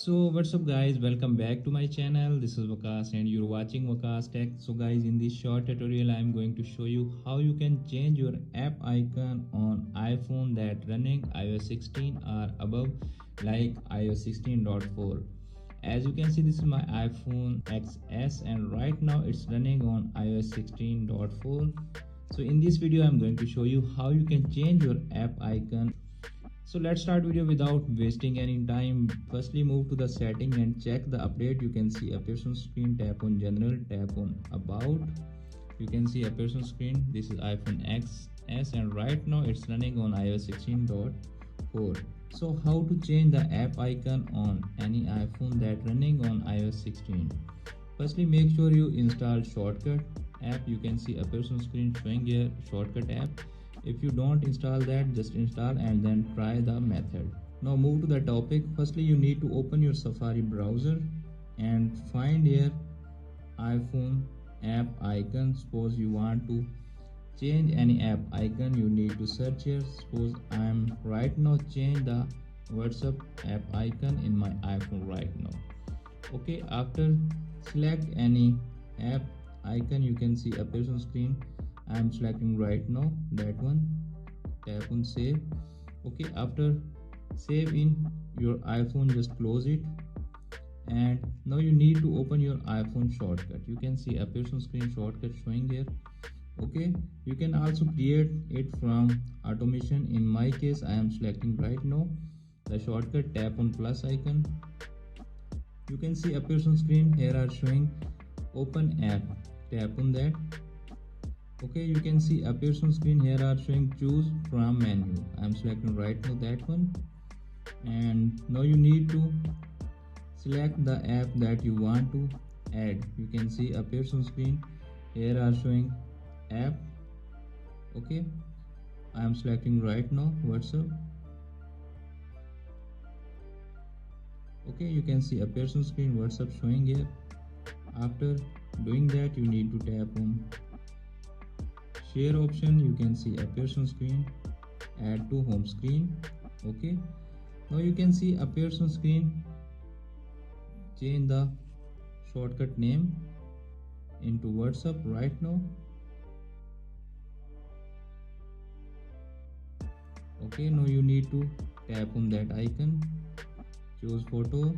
So what's up guys, welcome back to my channel. This is Vakas and you're watching Vakas Tech. So guys, in this short tutorial I am going to show you how you can change your app icon on iPhone that running iOS 16 or above, like iOS 16.4. As you can see, this is my iPhone XS and right now it's running on iOS 16.4. So in this video I'm going to show you how you can change your app icon. So let's start video without wasting any time. Firstly, move to the setting and check the update. You can see appears on screen. Tap on general, tap on about. You can see appears on screen. This is iPhone XS and right now it's running on iOS 16.4. So how to change the app icon on any iPhone that running on iOS 16? Firstly, make sure you install shortcut app. You can see appears on screen showing here shortcut app. If you don't install that, just install and then try the method. Now move to the topic. Firstly, you need to open your Safari browser and find here iPhone app icon. Suppose you want to change any app icon, you need to search here. Suppose I am right now change the WhatsApp app icon in my iPhone right now. Okay, after select any app icon, you can see appears on screen. I am selecting right now that one. Tap on save. Okay, after save in your iPhone, just close it. And now you need to open your iPhone shortcut. You can see appears on screen shortcut showing here. Okay, you can also create it from automation. In my case, I am selecting right now the shortcut. Tap on plus icon. You can see appears on screen here are showing open app. Tap on that. Okay, you can see appears on screen here are showing choose from menu. I am selecting right now that one. And now you need to select the app that you want to add. You can see appears on screen here are showing app. Okay, I am selecting right now WhatsApp. Okay, you can see appears on screen WhatsApp showing here. After doing that, you need to tap on share option. You can see appears on screen add to home screen. Okay, now you can see appears on screen change the shortcut name into WhatsApp right now. Okay, now you need to tap on that icon, choose photo,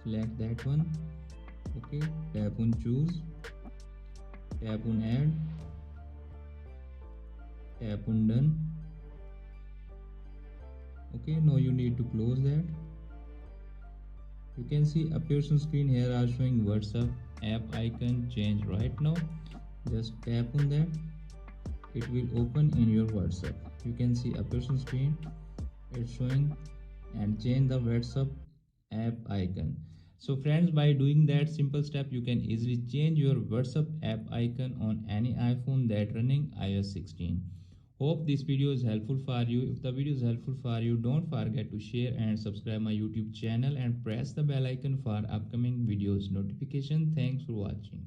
select that one. Okay, tap on choose, tap on add, tap on done. Okay, now you need to close that. You can see appears on screen here are showing WhatsApp app icon change right now. Just tap on that, it will open in your WhatsApp. You can see appears on screen it's showing and change the WhatsApp app icon. So friends, by doing that simple step, you can easily change your WhatsApp app icon on any iPhone that running iOS 16. Hope this video is helpful for you. If the video is helpful for you, don't forget to share and subscribe my YouTube channel and press the bell icon for upcoming videos notification. Thanks for watching.